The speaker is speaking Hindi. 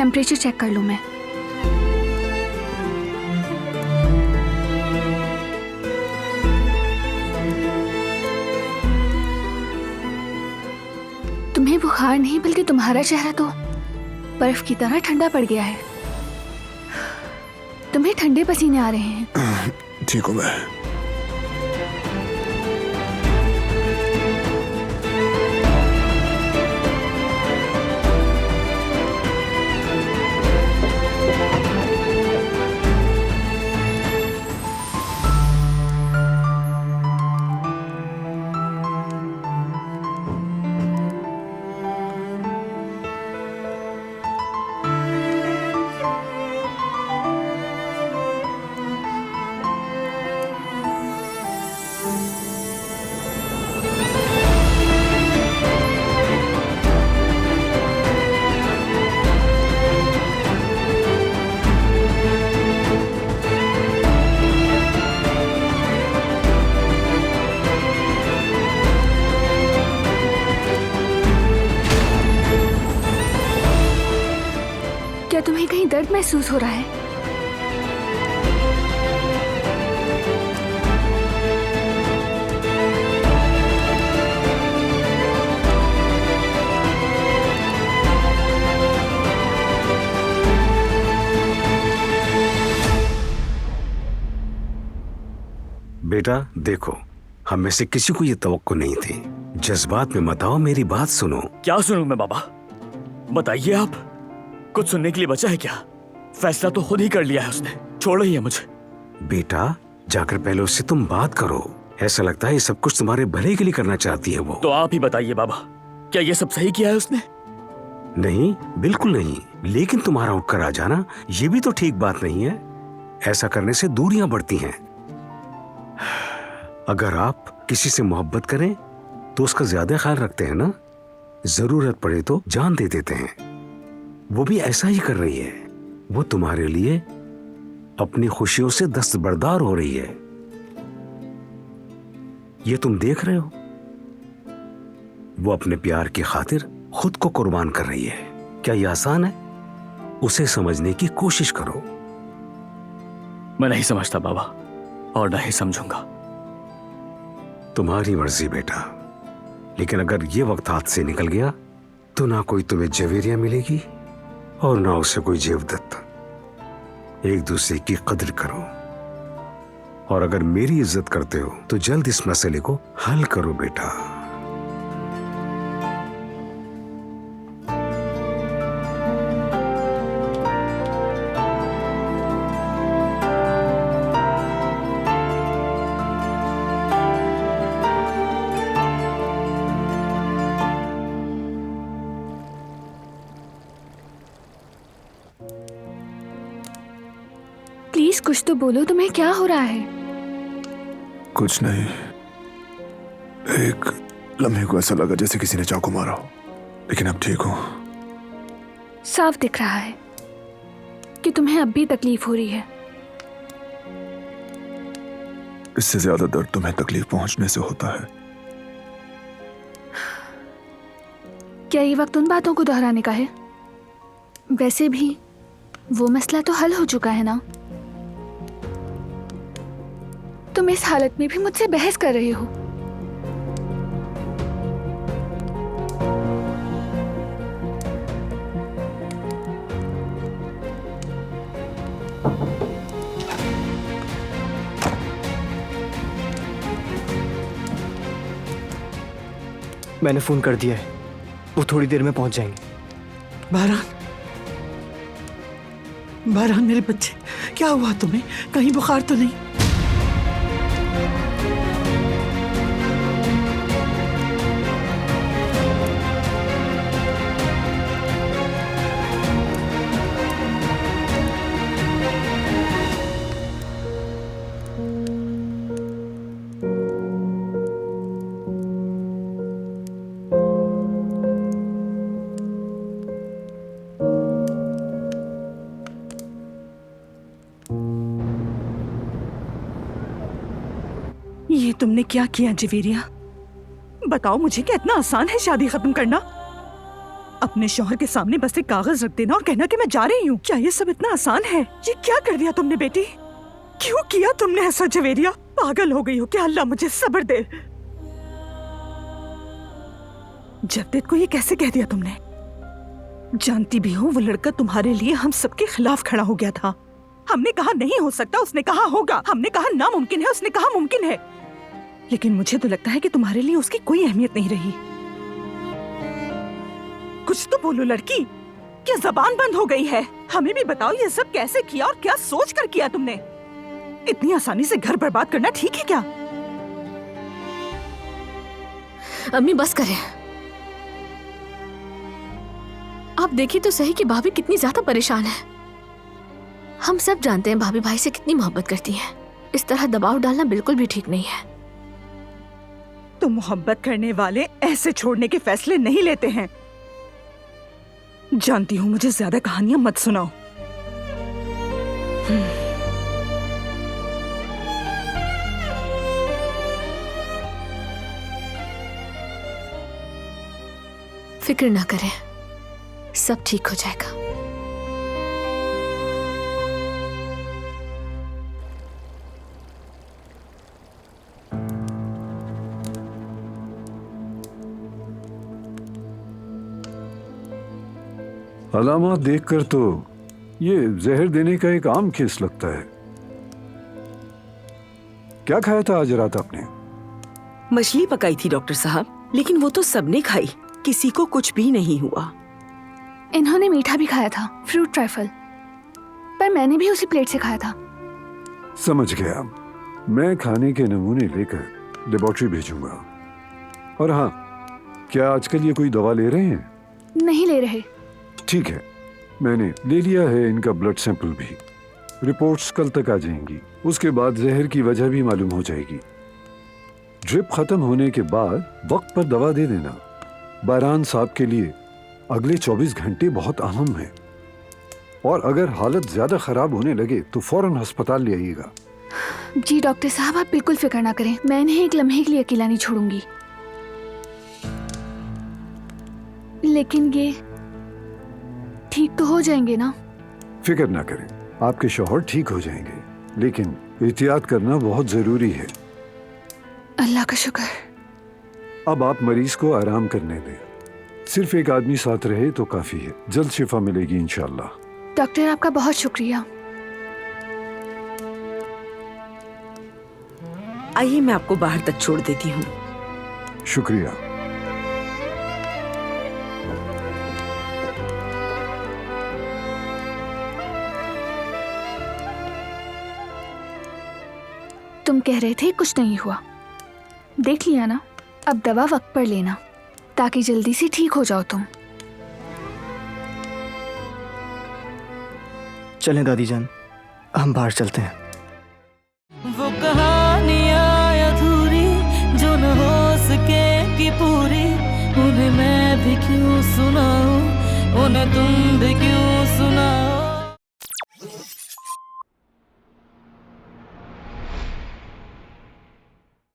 टेम्परेचर चेक कर लूं मैं। तुम्हें बुखार नहीं बल्कि तुम्हारा चेहरा तो बर्फ की तरह ठंडा पड़ गया है। तुम्हें ठंडे पसीने आ रहे हैं। ठीक हूँ मैं। क्या तुम्हें कहीं दर्द महसूस हो रहा है? बेटा देखो, हम में से किसी को ये तवक्को नहीं थी। जज्बात में मत आओ, मेरी बात सुनो। क्या सुनूं मैं बाबा? बताइए आप। कुछ सुनने के लिए बचा है क्या? फैसला तो खुद ही कर लिया है उसने, छोड़ रही है मुझे। बेटा जाकर पहले उससे तुम बात करो। ऐसा लगता है ये सब कुछ तुम्हारे भले के लिए करना चाहती है वो। तो आप ही बताइए बाबा, क्या ये सब सही किया है उसने? नहीं, बिल्कुल नहीं। लेकिन तुम्हारा उठकर आ जाना ये भी तो ठीक बात नहीं है। ऐसा करने से दूरियां बढ़ती हैं। अगर आप किसी से मोहब्बत करें तो उसका ज्यादा ख्याल रखते हैं ना। जरूरत पड़े तो जान दे देते हैं। वो भी ऐसा ही कर रही है। वो तुम्हारे लिए अपनी खुशियों से दस्तबरदार हो रही है। ये तुम देख रहे हो। वो अपने प्यार की खातिर खुद को कुर्बान कर रही है। क्या ये आसान है? उसे समझने की कोशिश करो। मैं नहीं समझता बाबा, और नहीं समझूंगा। तुम्हारी मर्जी बेटा, लेकिन अगर ये वक्त हाथ से निकल गया तो ना कोई तुम्हें जवेरिया मिलेगी और ना उसे कोई जेवदत्त। एक दूसरे की कदर करो, और अगर मेरी इज्जत करते हो तो जल्द इस मसले को हल करो बेटा। प्लीज कुछ तो बोलो, तुम्हें क्या हो रहा है? कुछ नहीं। एक लम्हे को ऐसा लगा जैसे किसी ने चाकू मारा हो, लेकिन अब ठीक हूं। साफ दिख रहा है कि तुम्हें अब भी तकलीफ हो रही है। इससे ज्यादा दर्द तुम्हें तकलीफ पहुंचने से होता है। क्या ये वक्त उन बातों को दोहराने का है? वैसे भी वो मसला तो हल हो चुका है ना। तुम इस हालत में भी मुझसे बहस कर रहे हो। मैंने फोन कर दिया है, वो थोड़ी देर में पहुंच जाएंगे। बारहान मेरे बच्चे, क्या हुआ तुम्हें? कहीं बुखार तो नहीं? ये तुमने क्या किया जवेरिया? बताओ मुझे, क्या इतना आसान है शादी खत्म करना? अपने शौहर के सामने बस एक कागज रख देना और कहना कि मैं जा रही हूँ, क्या ये सब इतना आसान है? ये क्या कर दिया तुमने बेटी? क्यों किया तुमने ऐसा जवेरिया? पागल हो गई हो क्या? अल्लाह मुझे सब्र दे। जवदेत को ये कैसे कह दिया तुमने? जानती भी हो वो लड़का तुम्हारे लिए हम सबके खिलाफ खड़ा हो गया था। हमने कहा नहीं हो सकता, उसने कहा होगा। हमने कहा नामुमकिन है, उसने कहा मुमकिन है। लेकिन मुझे तो लगता है कि तुम्हारे लिए उसकी कोई अहमियत नहीं रही। कुछ तो बोलो लड़की, क्या जबान बंद हो गई है? हमें भी बताओ ये सब कैसे किया और क्या सोच कर किया तुमने? इतनी आसानी से घर बर्बाद करना ठीक है क्या? अम्मी बस करें। आप देखिए तो सही कि भाभी कितनी ज्यादा परेशान है। हम सब जानते हैं भाभी भाई से कितनी मोहब्बत करती हैं। इस तरह दबाव डालना बिल्कुल भी ठीक नहीं है। तो मोहब्बत करने वाले ऐसे छोड़ने के फैसले नहीं लेते हैं। जानती हूँ, मुझे ज्यादा कहानियां मत सुनाओ। फिक्र ना करें, सब ठीक हो जाएगा। अलामत देखकर तो ये जहर देने का एक आम केस लगता है। क्या खाया था आज रात आपने? मछली पकाई थी डॉक्टर साहब, लेकिन वो तो सबने खाई, किसी को कुछ भी नहीं हुआ। इन्होंने मीठा भी खाया था, फ्रूट ट्राइफल, पर मैंने भी उसी प्लेट से खाया था। समझ गया। मैं खाने के नमूने लेकर लेबोरेटरी भेजूंगा। और हाँ, क्या आजकल ये कोई दवा ले रहे हैं? नहीं ले रहे। ठीक है, मैंने ले लिया है इनका ब्लड सैंपल भी। रिपोर्ट्स कल तक आ जाएंगी। उसके बाद जहर की वजह भी मालूम हो जाएगी। ड्रिप खत्म होने के बाद वक्त पर दवा दे देना। बहरान साहब के लिए अगले 24 घंटे बहुत अहम है, और अगर हालत ज्यादा खराब होने लगे तो फौरन अस्पताल ले आइएगा। जी डॉक्टर साहब, आप बिल्कुल फिक्र ना करें। मैं इन्हें एक लम्हे के लिए अकेला नहीं छोड़ूंगी। लेकिन ये ठीक तो हो जाएंगे ना? फिक्र ना करें, आपके शौहर ठीक हो जाएंगे, लेकिन एहतियात करना बहुत जरूरी है। अल्लाह का शुक्र। अब आप मरीज को आराम करने दें। सिर्फ एक आदमी साथ रहे तो काफी है। जल्द शिफा मिलेगी इंशाल्लाह। डॉक्टर आपका बहुत शुक्रिया। आइए मैं आपको बाहर तक छोड़ देती हूँ। शुक्रिया। तुम कह रहे थे कुछ नहीं हुआ, देख लिया ना। अब दवा वक्त पर लेना ताकि जल्दी से ठीक हो जाओ तुम। चलें दादी जान, हम बाहर चलते हैं। वो कहानियाँ अधूरी जो न हो सके कि पूरी, उन्हें मैं भी क्यों सुनाऊं, उन्हें तुम भी क्यों सुनाओ।